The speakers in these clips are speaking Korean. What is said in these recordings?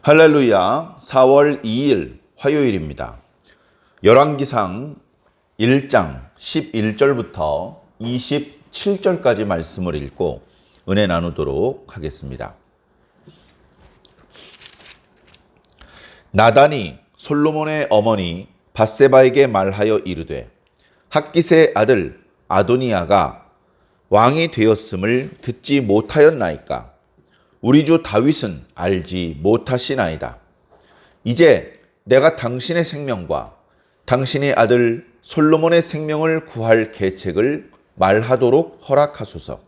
할렐루야. 4월 2일 화요일입니다. 열왕기상 1장 11절부터 27절까지 말씀을 읽고 은혜 나누도록 하겠습니다. 나단이 솔로몬의 어머니 밧세바에게 말하여 이르되 핫깃의 아들 아도니아가 왕이 되었음을 듣지 못하였나이까? 우리 주 다윗은 알지 못하시나이다. 이제 내가 당신의 생명과 당신의 아들 솔로몬의 생명을 구할 계책을 말하도록 허락하소서.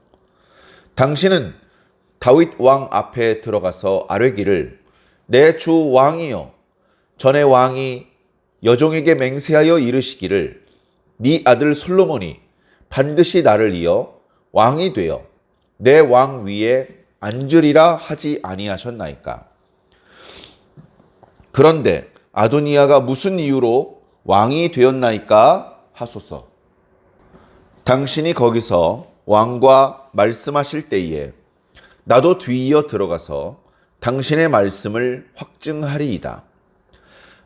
당신은 다윗 왕 앞에 들어가서 아뢰기를 내 주 왕이여, 전에 왕이 여종에게 맹세하여 이르시기를 네 아들 솔로몬이 반드시 나를 이어 왕이 되어 내 왕 위에 앉으리라 하지 아니하셨나이까? 그런데 아도니아가 무슨 이유로 왕이 되었나이까 하소서. 당신이 거기서 왕과 말씀하실 때에 나도 뒤이어 들어가서 당신의 말씀을 확증하리이다.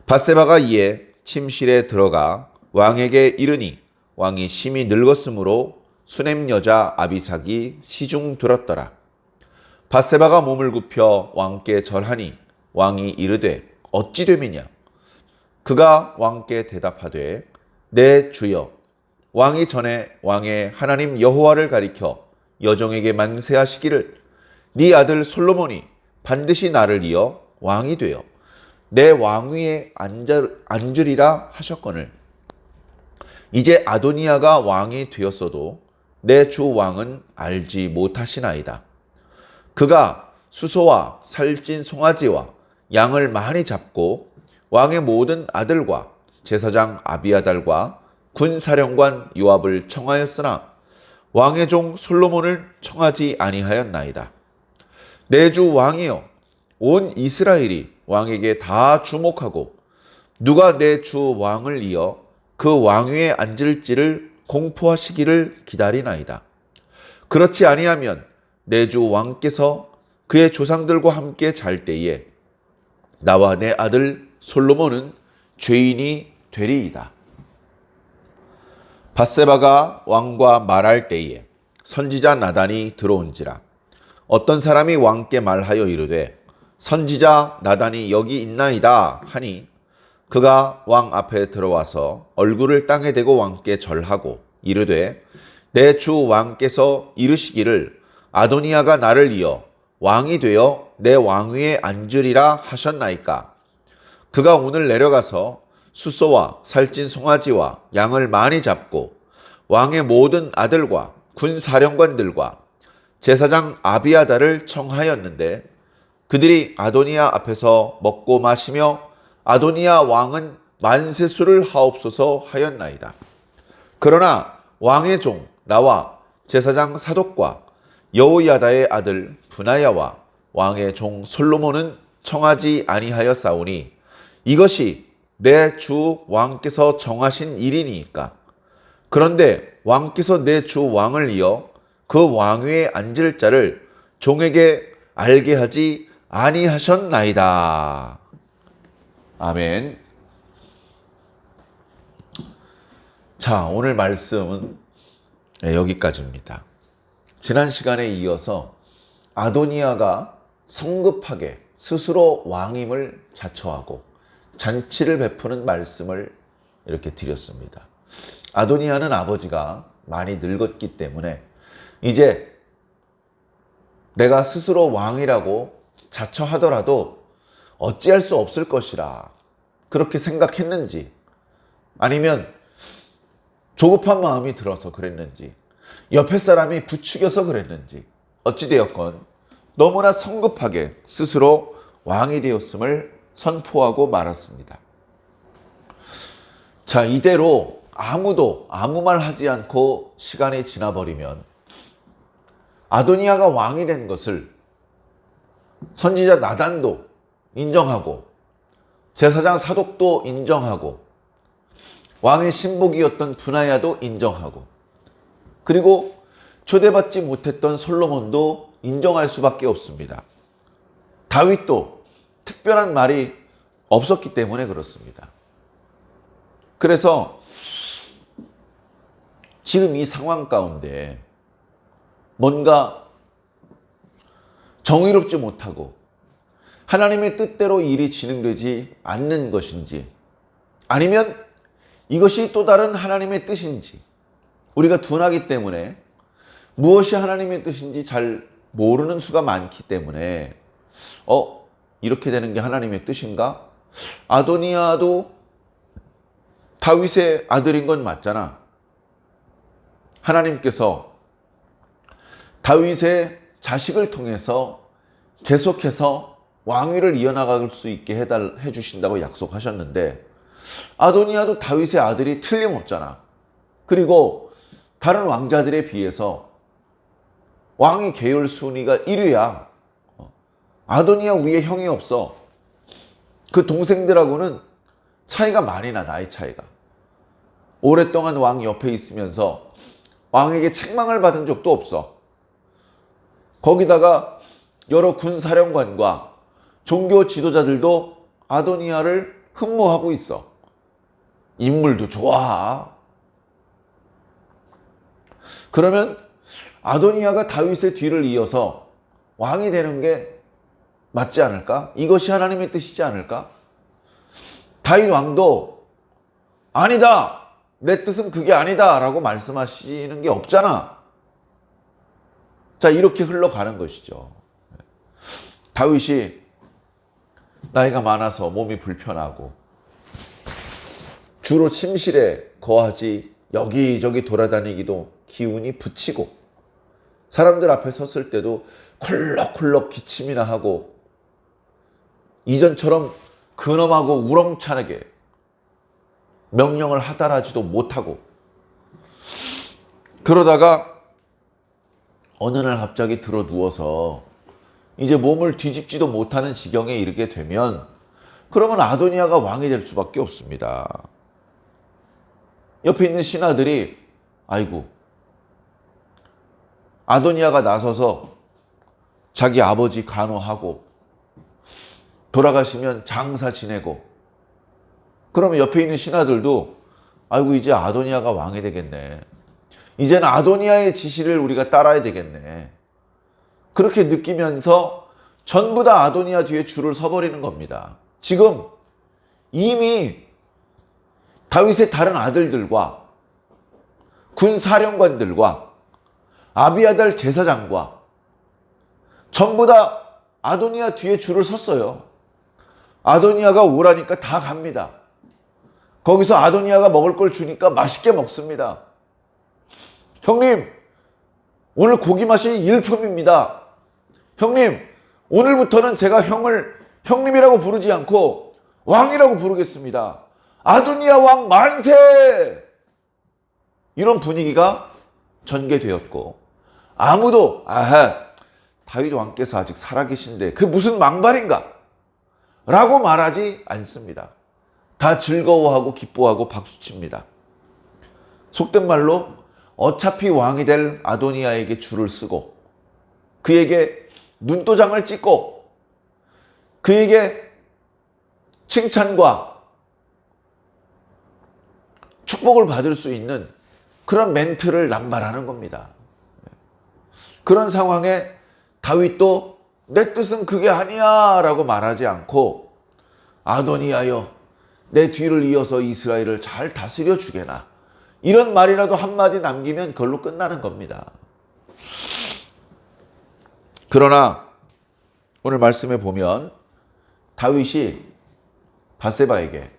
밧세바가 이에 침실에 들어가 왕에게 이르니 왕이 심히 늙었으므로 수냄 여자 아비삭이 시중 들었더라. 밧세바가 몸을 굽혀 왕께 절하니 왕이 이르되 어찌 됨이냐? 그가 왕께 대답하되 내 주여, 왕이 전에 왕의 하나님 여호와를 가리켜 여종에게 맹세하시기를 네 아들 솔로몬이 반드시 나를 이어 왕이 되어 내 왕위에 앉으리라 하셨거늘 이제 아도니아가 왕이 되었어도 내 주 왕은 알지 못하시나이다. 그가 수소와 살찐 송아지와 양을 많이 잡고 왕의 모든 아들과 제사장 아비아달과 군사령관 요압을 청하였으나 왕의 종 솔로몬을 청하지 아니하였나이다. 내 주 왕이여, 온 이스라엘이 왕에게 다 주목하고 누가 내 주 왕을 이어 그 왕위에 앉을지를 공포하시기를 기다리나이다. 그렇지 아니하면 내 주 왕께서 그의 조상들과 함께 잘 때에 나와 내 아들 솔로몬은 죄인이 되리이다. 밧세바가 왕과 말할 때에 선지자 나단이 들어온지라. 어떤 사람이 왕께 말하여 이르되 선지자 나단이 여기 있나이다 하니 그가 왕 앞에 들어와서 얼굴을 땅에 대고 왕께 절하고 이르되 내 주 왕께서 이르시기를 아도니아가 나를 이어 왕이 되어 내 왕위에 앉으리라 하셨나이까? 그가 오늘 내려가서 수소와 살찐 송아지와 양을 많이 잡고 왕의 모든 아들과 군사령관들과 제사장 아비아달을 청하였는데 그들이 아도니아 앞에서 먹고 마시며 아도니아 왕은 만세수를 하옵소서 하였나이다. 그러나 왕의 종 나와 제사장 사독과 여호야다의 아들 브나야와 왕의 종 솔로몬은 청하지 아니하였사오니 이것이 내 주 왕께서 정하신 일이니까. 그런데 왕께서 내 주 왕을 이어 그 왕위에 앉을 자를 종에게 알게 하지 아니하셨나이다. 아멘. 자, 오늘 말씀은 여기까지입니다. 지난 시간에 이어서 아도니아가 성급하게 스스로 왕임을 자처하고 잔치를 베푸는 말씀을 이렇게 드렸습니다. 아도니아는 아버지가 많이 늙었기 때문에 이제 내가 스스로 왕이라고 자처하더라도 어찌할 수 없을 것이라 그렇게 생각했는지 아니면 조급한 마음이 들어서 그랬는지 옆에 사람이 부추겨서 그랬는지 어찌되었건 너무나 성급하게 스스로 왕이 되었음을 선포하고 말았습니다. 자, 이대로 아무도 아무 말 하지 않고 시간이 지나버리면 아도니아가 왕이 된 것을 선지자 나단도 인정하고 제사장 사독도 인정하고 왕의 신복이었던 브나야도 인정하고 그리고 초대받지 못했던 솔로몬도 인정할 수밖에 없습니다. 다윗도 특별한 말이 없었기 때문에 그렇습니다. 그래서 지금 이 상황 가운데 뭔가 정의롭지 못하고 하나님의 뜻대로 일이 진행되지 않는 것인지, 아니면 이것이 또 다른 하나님의 뜻인지, 우리가 둔하기 때문에 무엇이 하나님의 뜻인지 잘 모르는 수가 많기 때문에 이렇게 되는 게 하나님의 뜻인가? 아도니아도 다윗의 아들인 건 맞잖아. 하나님께서 다윗의 자식을 통해서 계속해서 왕위를 이어나갈 수 있게 해주신다고 약속하셨는데, 아도니아도 다윗의 아들이 틀림없잖아. 그리고 다른 왕자들에 비해서 왕의 계열 순위가 1위야. 아도니아 위에 형이 없어. 그 동생들하고는 차이가 많이 나, 나이 차이가. 오랫동안 왕 옆에 있으면서 왕에게 책망을 받은 적도 없어. 거기다가 여러 군사령관과 종교 지도자들도 아도니아를 흠모하고 있어. 인물도 좋아. 그러면 아도니아가 다윗의 뒤를 이어서 왕이 되는 게 맞지 않을까? 이것이 하나님의 뜻이지 않을까? 다윗 왕도 아니다, 내 뜻은 그게 아니다 라고 말씀하시는 게 없잖아. 자, 이렇게 흘러가는 것이죠. 다윗이 나이가 많아서 몸이 불편하고 주로 침실에 거하지 여기저기 돌아다니기도 기운이 붙이고, 사람들 앞에 섰을 때도 콜럭콜럭 기침이나 하고, 이전처럼 근엄하고 우렁찬하게 명령을 하달하지도 못하고, 그러다가 어느 날 갑자기 들어 누워서 이제 몸을 뒤집지도 못하는 지경에 이르게 되면, 그러면 아도니아가 왕이 될 수밖에 없습니다. 옆에 있는 신하들이 아이고, 아도니아가 나서서 자기 아버지 간호하고 돌아가시면 장사 지내고, 그러면 옆에 있는 신하들도 아이고, 이제 아도니아가 왕이 되겠네. 이제는 아도니아의 지시를 우리가 따라야 되겠네. 그렇게 느끼면서 전부 다 아도니아 뒤에 줄을 서버리는 겁니다. 지금 이미 다윗의 다른 아들들과 군사령관들과 아비아달 제사장과 전부 다 아도니아 뒤에 줄을 섰어요. 아도니아가 오라니까 다 갑니다. 거기서 아도니아가 먹을 걸 주니까 맛있게 먹습니다. 형님, 오늘 고기 맛이 일품입니다. 형님, 오늘부터는 제가 형을 형님이라고 부르지 않고 왕이라고 부르겠습니다. 아도니아 왕 만세! 이런 분위기가 전개되었고, 아무도 다윗 왕께서 아직 살아계신데 그 무슨 망발인가? 라고 말하지 않습니다. 다 즐거워하고 기뻐하고 박수칩니다. 속된 말로 어차피 왕이 될 아도니아에게 줄을 쓰고, 그에게 눈도장을 찍고, 그에게 칭찬과 축복을 받을 수 있는 그런 멘트를 남발하는 겁니다. 그런 상황에 다윗도 내 뜻은 그게 아니야 라고 말하지 않고, 아도니아여, 내 뒤를 이어서 이스라엘을 잘 다스려 주게나, 이런 말이라도 한마디 남기면 그걸로 끝나는 겁니다. 그러나 오늘 말씀에 보면 다윗이 밧세바에게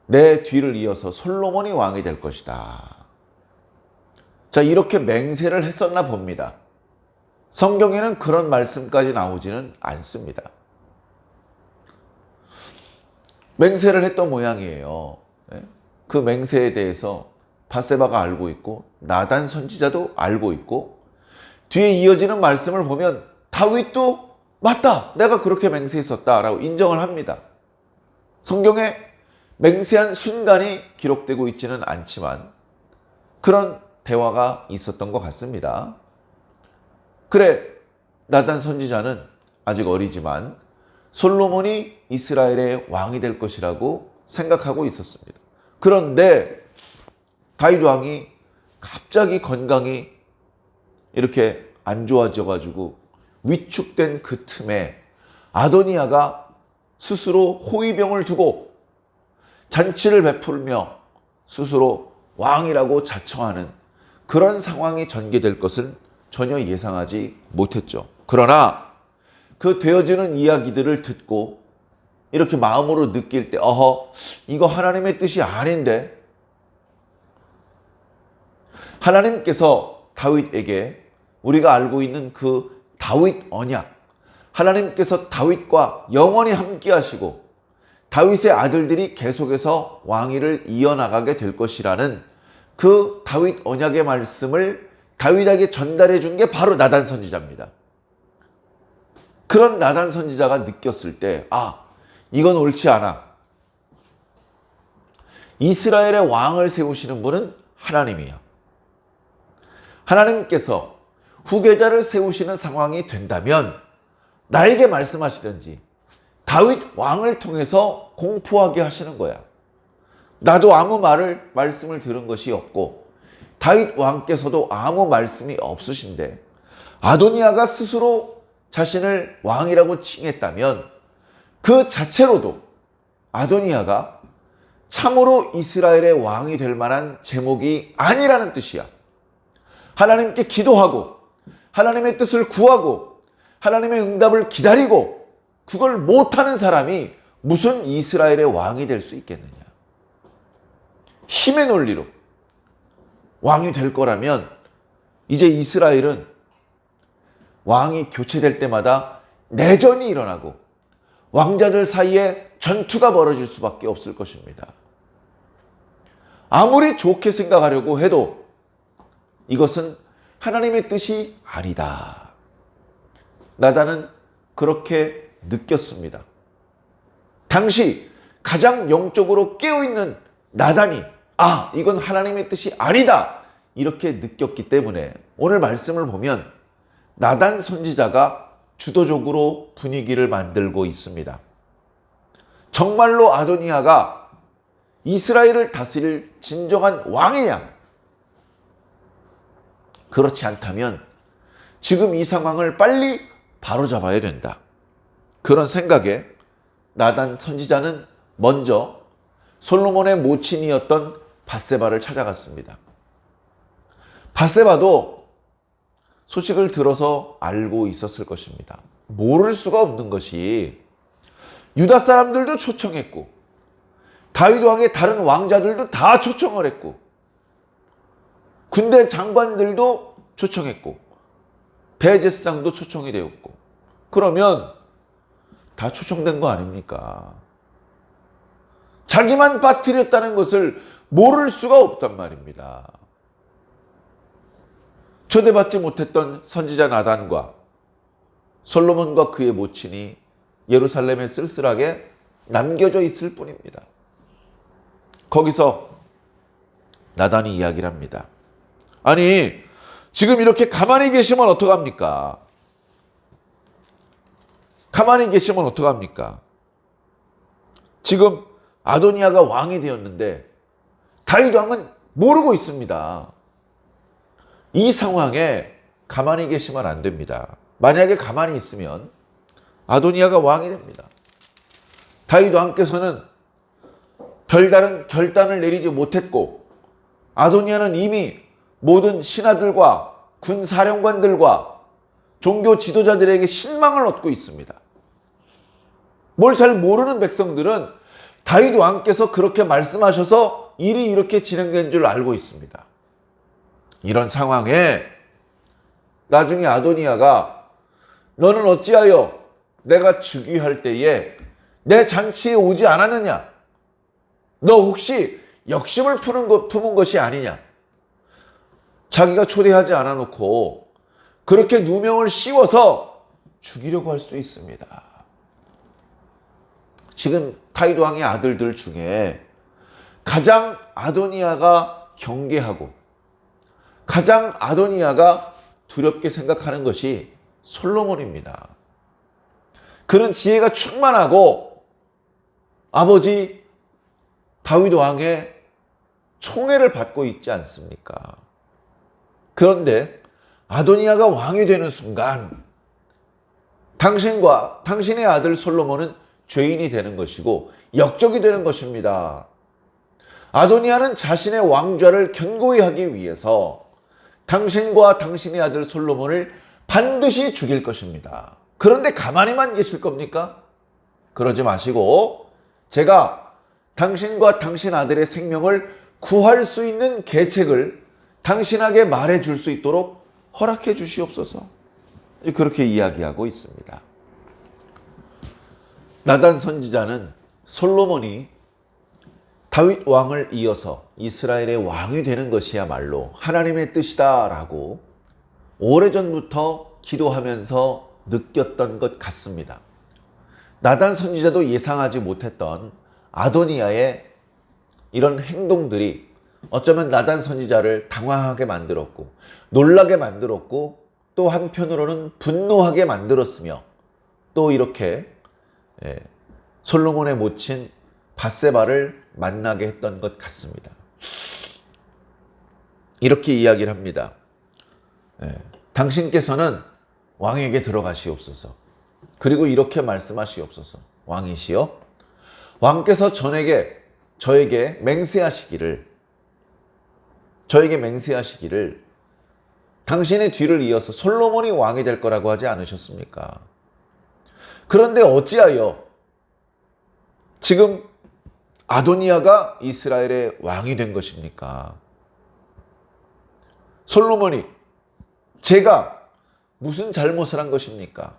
내 뒤를 이어서 솔로몬이 왕이 될 것이다. 자, 이렇게 맹세를 했었나 봅니다. 성경에는 그런 말씀까지 나오지는 않습니다. 맹세를 했던 모양이에요. 그 맹세에 대해서 밧세바가 알고 있고 나단 선지자도 알고 있고, 뒤에 이어지는 말씀을 보면 다윗도 맞다, 내가 그렇게 맹세했었다 라고 인정을 합니다. 성경에 맹세한 순간이 기록되고 있지는 않지만 그런 대화가 있었던 것 같습니다. 그래, 나단 선지자는 아직 어리지만 솔로몬이 이스라엘의 왕이 될 것이라고 생각하고 있었습니다. 그런데 다윗 왕이 갑자기 건강이 이렇게 안 좋아져가지고 위축된 그 틈에 아도니아가 스스로 호위병을 두고 잔치를 베풀며 스스로 왕이라고 자처하는 그런 상황이 전개될 것은 전혀 예상하지 못했죠. 그러나 그 되어지는 이야기들을 듣고 이렇게 마음으로 느낄 때 이거 하나님의 뜻이 아닌데, 하나님께서 다윗에게 우리가 알고 있는 그 다윗 언약, 하나님께서 다윗과 영원히 함께 하시고 다윗의 아들들이 계속해서 왕위를 이어나가게 될 것이라는 그 다윗 언약의 말씀을 다윗에게 전달해 준 게 바로 나단 선지자입니다. 그런 나단 선지자가 느꼈을 때 이건 옳지 않아. 이스라엘의 왕을 세우시는 분은 하나님이야. 하나님께서 후계자를 세우시는 상황이 된다면 나에게 말씀하시든지 다윗 왕을 통해서 공포하게 하시는 거야. 나도 아무 말씀을 들은 것이 없고 다윗 왕께서도 아무 말씀이 없으신데 아도니아가 스스로 자신을 왕이라고 칭했다면 그 자체로도 아도니아가 참으로 이스라엘의 왕이 될 만한 제목이 아니라는 뜻이야. 하나님께 기도하고 하나님의 뜻을 구하고 하나님의 응답을 기다리고 그걸 못하는 사람이 무슨 이스라엘의 왕이 될 수 있겠느냐. 힘의 논리로 왕이 될 거라면 이제 이스라엘은 왕이 교체될 때마다 내전이 일어나고 왕자들 사이에 전투가 벌어질 수밖에 없을 것입니다. 아무리 좋게 생각하려고 해도 이것은 하나님의 뜻이 아니다. 나단은 그렇게 느꼈습니다. 당시 가장 영적으로 깨어있는 나단이 이건 하나님의 뜻이 아니다 이렇게 느꼈기 때문에 오늘 말씀을 보면 나단 선지자가 주도적으로 분위기를 만들고 있습니다. 정말로 아도니아가 이스라엘을 다스릴 진정한 왕이냐? 그렇지 않다면 지금 이 상황을 빨리 바로잡아야 된다. 그런 생각에 나단 선지자는 먼저 솔로몬의 모친이었던 밧세바를 찾아갔습니다. 밧세바도 소식을 들어서 알고 있었을 것입니다. 모를 수가 없는 것이 유다 사람들도 초청했고 다윗 왕의 다른 왕자들도 다 초청을 했고 군대 장관들도 초청했고 대제사장도 초청이 되었고 그러면 다 초청된 거 아닙니까? 자기만 빠뜨렸다는 것을 모를 수가 없단 말입니다. 초대받지 못했던 선지자 나단과 솔로몬과 그의 모친이 예루살렘에 쓸쓸하게 남겨져 있을 뿐입니다. 거기서 나단이 이야기를 합니다. 아니, 지금 이렇게 가만히 계시면 어떡합니까? 가만히 계시면 어떡합니까? 지금 아도니아가 왕이 되었는데 다윗 왕은 모르고 있습니다. 이 상황에 가만히 계시면 안 됩니다. 만약에 가만히 있으면 아도니아가 왕이 됩니다. 다윗 왕께서는 별다른 결단을 내리지 못했고 아도니아는 이미 모든 신하들과 군사령관들과 종교 지도자들에게 신망을 얻고 있습니다. 뭘 잘 모르는 백성들은 다윗 왕께서 그렇게 말씀하셔서 일이 이렇게 진행된 줄 알고 있습니다. 이런 상황에 나중에 아도니아가 너는 어찌하여 내가 즉위할 때에 내 잔치에 오지 않았느냐? 너 혹시 역심을 품은 것이 아니냐? 자기가 초대하지 않아 놓고 그렇게 누명을 씌워서 죽이려고 할 수 있습니다. 지금 다윗 왕의 아들들 중에 가장 아도니아가 경계하고 가장 아도니아가 두렵게 생각하는 것이 솔로몬입니다. 그런 지혜가 충만하고 아버지 다윗 왕의 총애를 받고 있지 않습니까? 그런데 아도니아가 왕이 되는 순간 당신과 당신의 아들 솔로몬은 죄인이 되는 것이고 역적이 되는 것입니다. 아도니아는 자신의 왕좌를 견고히 하기 위해서 당신과 당신의 아들 솔로몬을 반드시 죽일 것입니다. 그런데 가만히만 계실 겁니까? 그러지 마시고 제가 당신과 당신 아들의 생명을 구할 수 있는 계책을 당신에게 말해 줄 수 있도록 허락해 주시옵소서. 그렇게 이야기하고 있습니다. 나단 선지자는 솔로몬이 다윗 왕을 이어서 이스라엘의 왕이 되는 것이야말로 하나님의 뜻이다라고 오래전부터 기도하면서 느꼈던 것 같습니다. 나단 선지자도 예상하지 못했던 아도니아의 이런 행동들이 어쩌면 나단 선지자를 당황하게 만들었고 놀라게 만들었고 또 한편으로는 분노하게 만들었으며 또 이렇게 솔로몬의 모친 밧세바를 만나게 했던 것 같습니다. 이렇게 이야기를 합니다. 당신께서는 왕에게 들어가시옵소서. 그리고 이렇게 말씀하시옵소서. 왕이시여, 왕께서 저에게 맹세하시기를 당신의 뒤를 이어서 솔로몬이 왕이 될 거라고 하지 않으셨습니까? 그런데 어찌하여 지금 아도니아가 이스라엘의 왕이 된 것입니까? 솔로몬이 제가 무슨 잘못을 한 것입니까?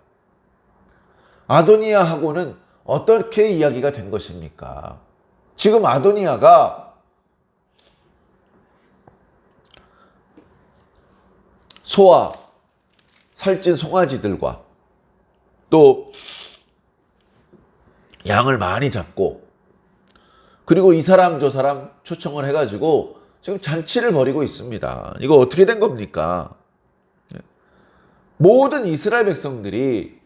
아도니아하고는 어떻게 이야기가 된 것입니까? 지금 아도니아가 소와 살찐 송아지들과 또 양을 많이 잡고 그리고 이 사람 저 사람 초청을 해가지고 지금 잔치를 벌이고 있습니다. 이거 어떻게 된 겁니까? 모든 이스라엘 백성들이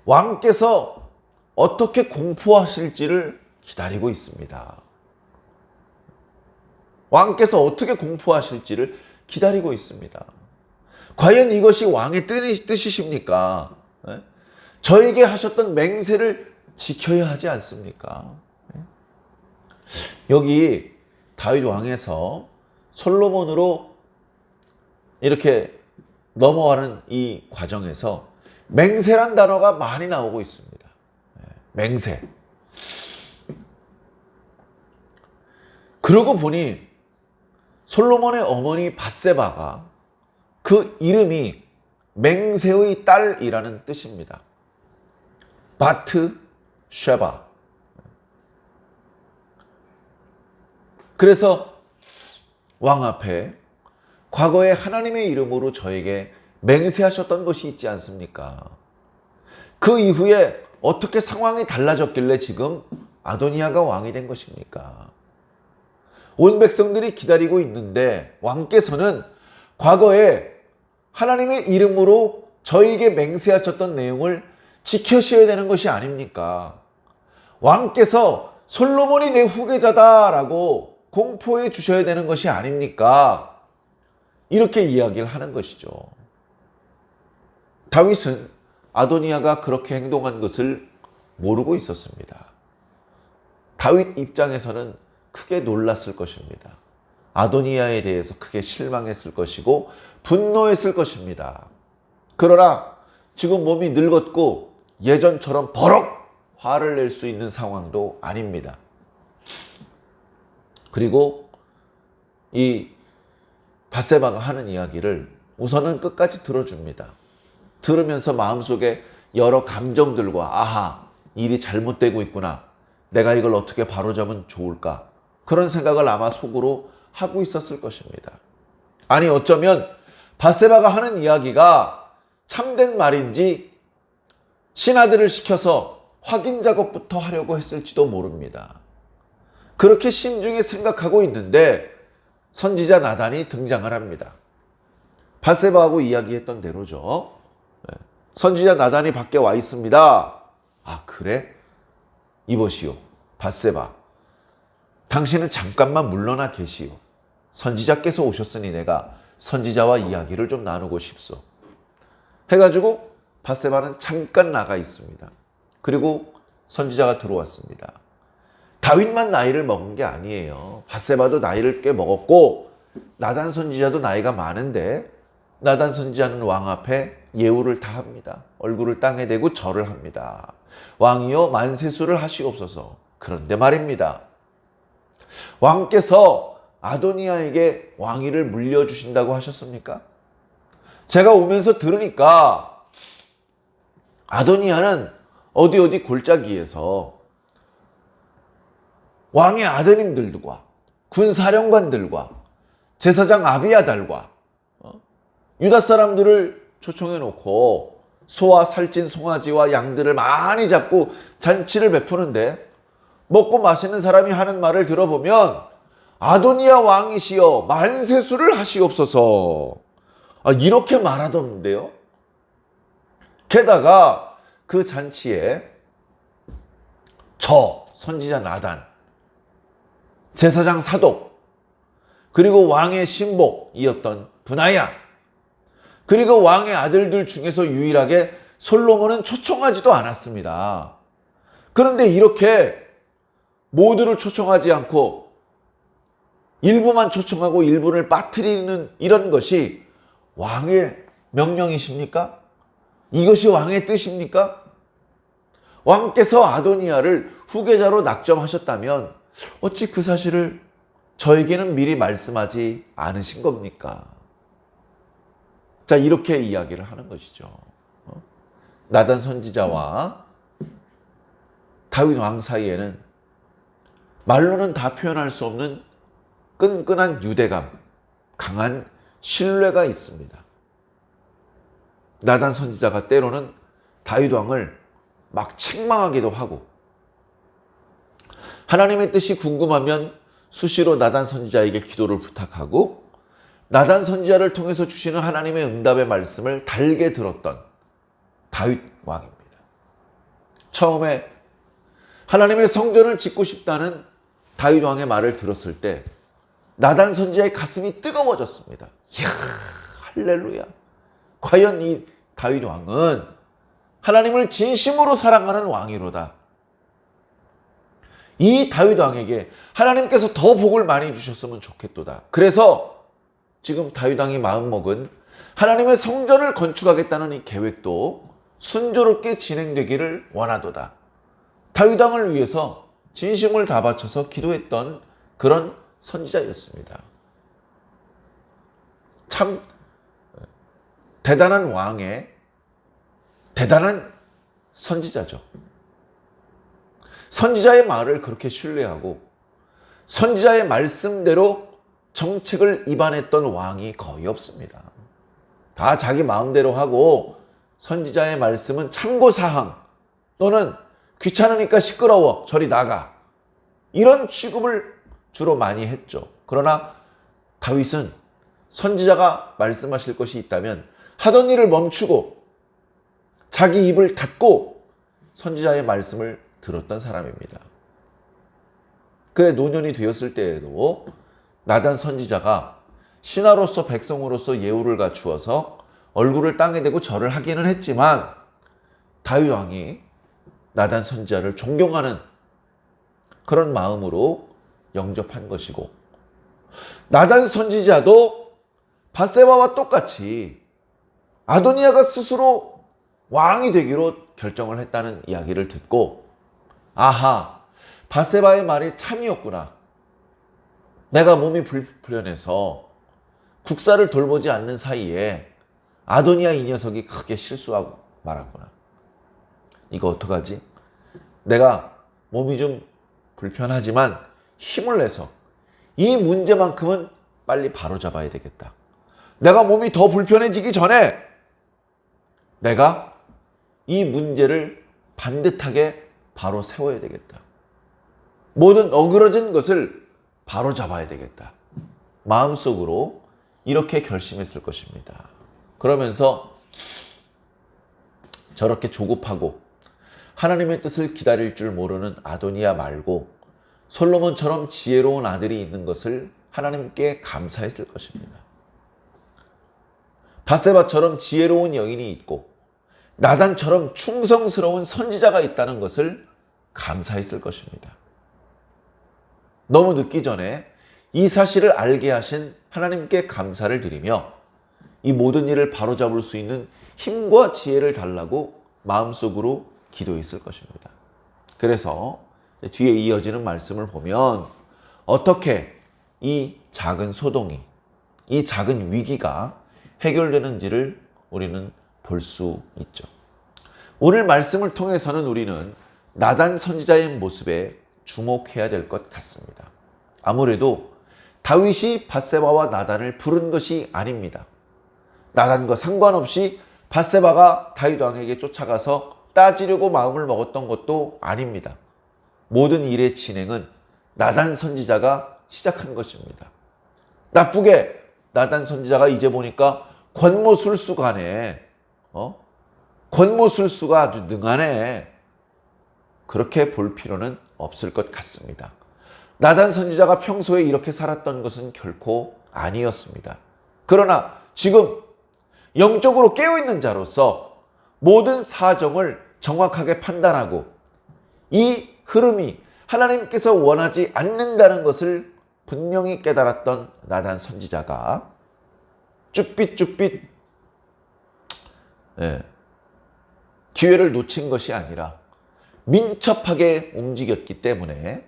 왕께서 어떻게 공포하실지를 기다리고 있습니다. 왕께서 어떻게 공포하실지를 기다리고 있습니다. 과연 이것이 왕의 뜻이십니까? 저에게 하셨던 맹세를 지켜야 하지 않습니까? 여기 다윗 왕에서 솔로몬으로 이렇게 넘어가는 이 과정에서 맹세란 단어가 많이 나오고 있습니다. 맹세. 그러고 보니 솔로몬의 어머니 밧세바가 그 이름이 맹세의 딸이라는 뜻입니다. 바트 쉐바. 그래서 왕 앞에 과거에 하나님의 이름으로 저에게 맹세하셨던 것이 있지 않습니까? 그 이후에 어떻게 상황이 달라졌길래 지금 아도니아가 왕이 된 것입니까? 온 백성들이 기다리고 있는데 왕께서는 과거에 하나님의 이름으로 저에게 맹세하셨던 내용을 지켜셔야 되는 것이 아닙니까? 왕께서 솔로몬이 내 후계자다라고 공포해 주셔야 되는 것이 아닙니까? 이렇게 이야기를 하는 것이죠. 다윗은 아도니아가 그렇게 행동한 것을 모르고 있었습니다. 다윗 입장에서는 크게 놀랐을 것입니다. 아도니아에 대해서 크게 실망했을 것이고 분노했을 것입니다. 그러나 지금 몸이 늙었고 예전처럼 버럭 화를 낼 수 있는 상황도 아닙니다. 그리고 이 밧세바가 하는 이야기를 우선은 끝까지 들어줍니다. 들으면서 마음속에 여러 감정들과 아하, 일이 잘못되고 있구나. 내가 이걸 어떻게 바로잡으면 좋을까? 그런 생각을 아마 속으로 하고 있었을 것입니다. 아니 어쩌면 밧세바가 하는 이야기가 참된 말인지 신하들을 시켜서 확인 작업부터 하려고 했을지도 모릅니다. 그렇게 심중에 생각하고 있는데 선지자 나단이 등장을 합니다. 밧세바하고 이야기했던 대로죠. 선지자 나단이 밖에 와 있습니다. 아, 그래? 이보시오, 밧세바. 당신은 잠깐만 물러나 계시오. 선지자께서 오셨으니 내가 선지자와 이야기를 좀 나누고 싶소. 해가지고 밧세바는 잠깐 나가 있습니다. 그리고 선지자가 들어왔습니다. 다윗만 나이를 먹은 게 아니에요. 밧세바도 나이를 꽤 먹었고 나단 선지자도 나이가 많은데 나단 선지자는 왕 앞에 예우를 다 합니다. 얼굴을 땅에 대고 절을 합니다. 왕이여 만세수를 하시옵소서. 그런데 말입니다. 왕께서 아도니아에게 왕위를 물려주신다고 하셨습니까? 제가 오면서 들으니까 아도니아는 어디 골짜기에서 왕의 아드님들과 군사령관들과 제사장 아비아달과 유다 사람들을 초청해 놓고 소와 살찐 송아지와 양들을 많이 잡고 잔치를 베푸는데 먹고 마시는 사람이 하는 말을 들어보면 아도니아 왕이시여 만세수를 하시옵소서. 이렇게 말하던데요. 게다가 그 잔치에 선지자 나단, 제사장 사독, 그리고 왕의 신복이었던 브나야, 그리고 왕의 아들들 중에서 유일하게 솔로몬은 초청하지도 않았습니다. 그런데 이렇게 모두를 초청하지 않고 일부만 초청하고 일부를 빠뜨리는 이런 것이 왕의 명령이십니까? 이것이 왕의 뜻입니까? 왕께서 아도니아를 후계자로 낙점하셨다면 어찌 그 사실을 저에게는 미리 말씀하지 않으신 겁니까? 자, 이렇게 이야기를 하는 것이죠. 나단 선지자와 다윗 왕 사이에는 말로는 다 표현할 수 없는 끈끈한 유대감, 강한 신뢰가 있습니다. 나단 선지자가 때로는 다윗 왕을 막 책망하기도 하고 하나님의 뜻이 궁금하면 수시로 나단 선지자에게 기도를 부탁하고 나단 선지자를 통해서 주시는 하나님의 응답의 말씀을 달게 들었던 다윗 왕입니다. 처음에 하나님의 성전을 짓고 싶다는 다윗 왕의 말을 들었을 때 나단 선지자의 가슴이 뜨거워졌습니다. 이야, 할렐루야. 과연 이 다윗 왕은 하나님을 진심으로 사랑하는 왕이로다. 이 다윗 왕에게 하나님께서 더 복을 많이 주셨으면 좋겠도다. 그래서 지금 다윗 왕이 마음먹은 하나님의 성전을 건축하겠다는 이 계획도 순조롭게 진행되기를 원하도다. 다윗 왕을 위해서 진심을 다 바쳐서 기도했던 그런 선지자였습니다. 참 대단한 왕의 대단한 선지자죠. 선지자의 말을 그렇게 신뢰하고 선지자의 말씀대로 정책을 입안했던 왕이 거의 없습니다. 다 자기 마음대로 하고 선지자의 말씀은 참고사항 또는 귀찮으니까 시끄러워 저리 나가 이런 취급을 주로 많이 했죠. 그러나 다윗은 선지자가 말씀하실 것이 있다면 하던 일을 멈추고 자기 입을 닫고 선지자의 말씀을 들었던 사람입니다. 그래 노년이 되었을 때에도 나단 선지자가 신하로서 백성으로서 예우를 갖추어서 얼굴을 땅에 대고 절을 하기는 했지만 다윗 왕이 나단 선지자를 존경하는 그런 마음으로 영접한 것이고 나단 선지자도 밧세바와 똑같이 아도니아가 스스로 왕이 되기로 결정을 했다는 이야기를 듣고 아하, 밧세바의 말이 참이었구나. 내가 몸이 불편해서 국사를 돌보지 않는 사이에 아도니아 이 녀석이 크게 실수하고 말았구나. 이거 어떡하지? 내가 몸이 좀 불편하지만 힘을 내서 이 문제만큼은 빨리 바로잡아야 되겠다. 내가 몸이 더 불편해지기 전에 내가 이 문제를 반듯하게 바로 세워야 되겠다. 모든 어그러진 것을 바로잡아야 되겠다. 마음속으로 이렇게 결심했을 것입니다. 그러면서 저렇게 조급하고 하나님의 뜻을 기다릴 줄 모르는 아도니아 말고 솔로몬처럼 지혜로운 아들이 있는 것을 하나님께 감사했을 것입니다. 밧세바처럼 지혜로운 여인이 있고 나단처럼 충성스러운 선지자가 있다는 것을 감사했을 것입니다. 너무 늦기 전에 이 사실을 알게 하신 하나님께 감사를 드리며 이 모든 일을 바로잡을 수 있는 힘과 지혜를 달라고 마음속으로 기도했을 것입니다. 그래서 뒤에 이어지는 말씀을 보면 어떻게 이 작은 소동이, 이 작은 위기가 해결되는지를 우리는 볼 수 있죠. 오늘 말씀을 통해서는 우리는 나단 선지자의 모습에 주목해야 될 것 같습니다. 아무래도 다윗이 밧세바와 나단을 부른 것이 아닙니다. 나단과 상관없이 밧세바가 다윗 왕에게 쫓아가서 따지려고 마음을 먹었던 것도 아닙니다. 모든 일의 진행은 나단 선지자가 시작한 것입니다. 나쁘게 나단 선지자가 이제 보니까 권모술수가네. 권모술수가 아주 능하네. 그렇게 볼 필요는 없을 것 같습니다. 나단 선지자가 평소에 이렇게 살았던 것은 결코 아니었습니다. 그러나 지금 영적으로 깨어있는 자로서 모든 사정을 정확하게 판단하고 이 흐름이 하나님께서 원하지 않는다는 것을 분명히 깨달았던 나단 선지자가 쭈삣쭈삣 기회를 놓친 것이 아니라 민첩하게 움직였기 때문에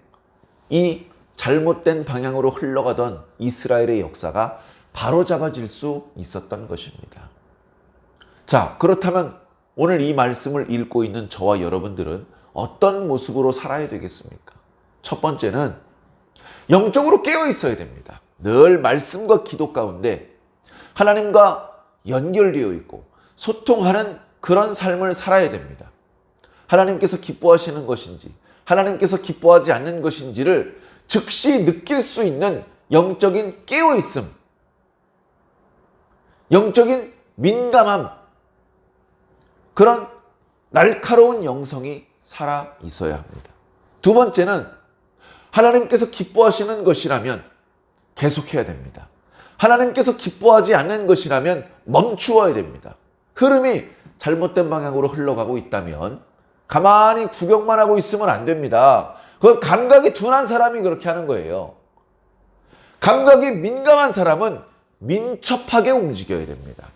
이 잘못된 방향으로 흘러가던 이스라엘의 역사가 바로잡아질 수 있었던 것입니다. 자, 그렇다면 오늘 이 말씀을 읽고 있는 저와 여러분들은 어떤 모습으로 살아야 되겠습니까? 첫 번째는 영적으로 깨어 있어야 됩니다. 늘 말씀과 기도 가운데 하나님과 연결되어 있고 소통하는 그런 삶을 살아야 됩니다. 하나님께서 기뻐하시는 것인지 하나님께서 기뻐하지 않는 것인지를 즉시 느낄 수 있는 영적인 깨어있음, 영적인 민감함, 그런 날카로운 영성이 살아 있어야 합니다. 두 번째는 하나님께서 기뻐하시는 것이라면 계속해야 됩니다. 하나님께서 기뻐하지 않는 것이라면 멈추어야 됩니다. 흐름이 잘못된 방향으로 흘러가고 있다면 가만히 구경만 하고 있으면 안 됩니다. 그건 감각이 둔한 사람이 그렇게 하는 거예요. 감각이 민감한 사람은 민첩하게 움직여야 됩니다.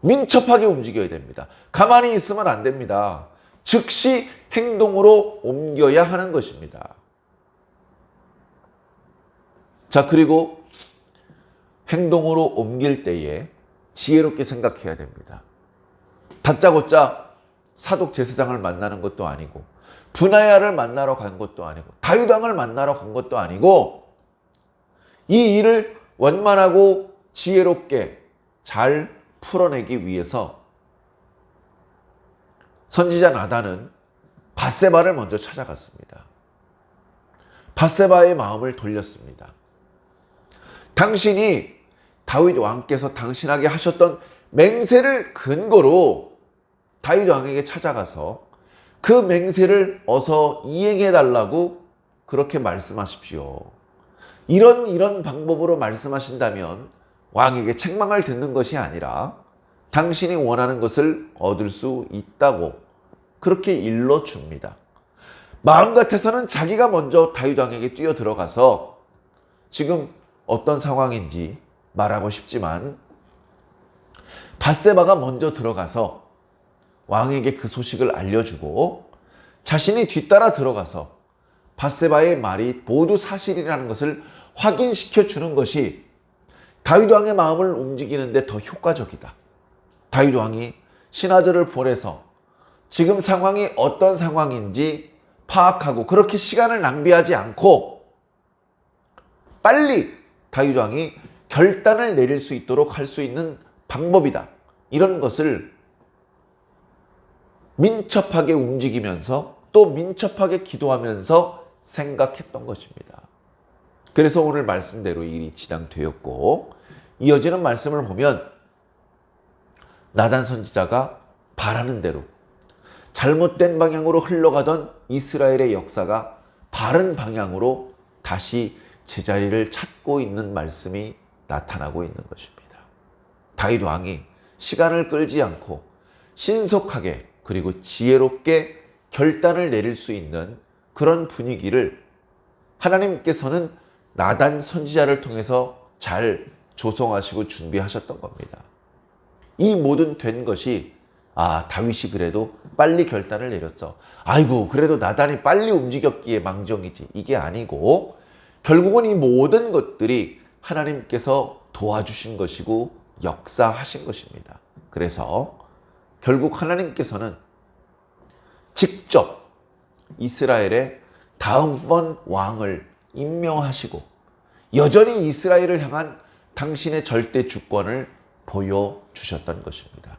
민첩하게 움직여야 됩니다. 가만히 있으면 안 됩니다. 즉시 행동으로 옮겨야 하는 것입니다. 자, 그리고 행동으로 옮길 때에 지혜롭게 생각해야 됩니다. 다짜고짜 사독 제사장을 만나는 것도 아니고 브나야를 만나러 간 것도 아니고 다윗 왕을 만나러 간 것도 아니고 이 일을 원만하고 지혜롭게 잘 풀어내기 위해서 선지자 나단은 밧세바를 먼저 찾아갔습니다. 밧세바의 마음을 돌렸습니다. 당신이 다윗 왕께서 당신에게 하셨던 맹세를 근거로 다윗 왕에게 찾아가서 그 맹세를 어서 이행해 달라고 그렇게 말씀하십시오. 이런 방법으로 말씀하신다면 왕에게 책망을 듣는 것이 아니라 당신이 원하는 것을 얻을 수 있다고 그렇게 일러줍니다. 마음 같아서는 자기가 먼저 다윗 왕에게 뛰어들어가서 지금 어떤 상황인지 말하고 싶지만 밧세바가 먼저 들어가서 왕에게 그 소식을 알려주고 자신이 뒤따라 들어가서 밧세바의 말이 모두 사실이라는 것을 확인시켜 주는 것이 다윗 왕의 마음을 움직이는데 더 효과적이다. 다윗 왕이 신하들을 보내서 지금 상황이 어떤 상황인지 파악하고 그렇게 시간을 낭비하지 않고 빨리 다윗 왕이 결단을 내릴 수 있도록 할 수 있는 방법이다. 이런 것을 민첩하게 움직이면서 또 민첩하게 기도하면서 생각했던 것입니다. 그래서 오늘 말씀대로 일이 진행되었고 이어지는 말씀을 보면 나단 선지자가 바라는 대로 잘못된 방향으로 흘러가던 이스라엘의 역사가 바른 방향으로 다시 제자리를 찾고 있는 말씀이 나타나고 있는 것입니다. 다윗 왕이 시간을 끌지 않고 신속하게 그리고 지혜롭게 결단을 내릴 수 있는 그런 분위기를 하나님께서는 나단 선지자를 통해서 잘 조성하시고 준비하셨던 겁니다. 이 모든 된 것이 다윗이 그래도 빨리 결단을 내렸어. 아이고 그래도 나단이 빨리 움직였기에 망정이지. 이게 아니고 결국은 이 모든 것들이 하나님께서 도와주신 것이고 역사하신 것입니다. 그래서 결국 하나님께서는 직접 이스라엘의 다음번 왕을 임명하시고 여전히 이스라엘을 향한 당신의 절대 주권을 보여주셨던 것입니다.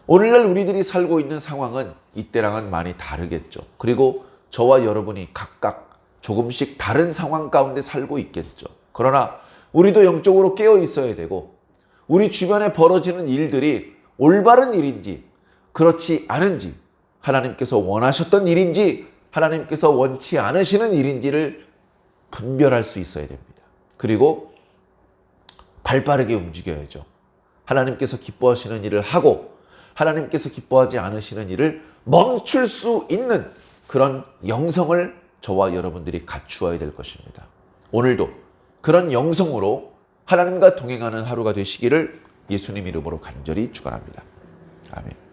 오늘날 우리들이 살고 있는 상황은 이때랑은 많이 다르겠죠. 그리고 저와 여러분이 각각 조금씩 다른 상황 가운데 살고 있겠죠. 그러나 우리도 영적으로 깨어 있어야 되고 우리 주변에 벌어지는 일들이 올바른 일인지 그렇지 않은지 하나님께서 원하셨던 일인지 하나님께서 원치 않으시는 일인지를 분별할 수 있어야 됩니다. 그리고 발빠르게 움직여야죠. 하나님께서 기뻐하시는 일을 하고 하나님께서 기뻐하지 않으시는 일을 멈출 수 있는 그런 영성을 저와 여러분들이 갖추어야 될 것입니다. 오늘도 그런 영성으로 하나님과 동행하는 하루가 되시기를 예수님 이름으로 간절히 축원합니다. 아멘.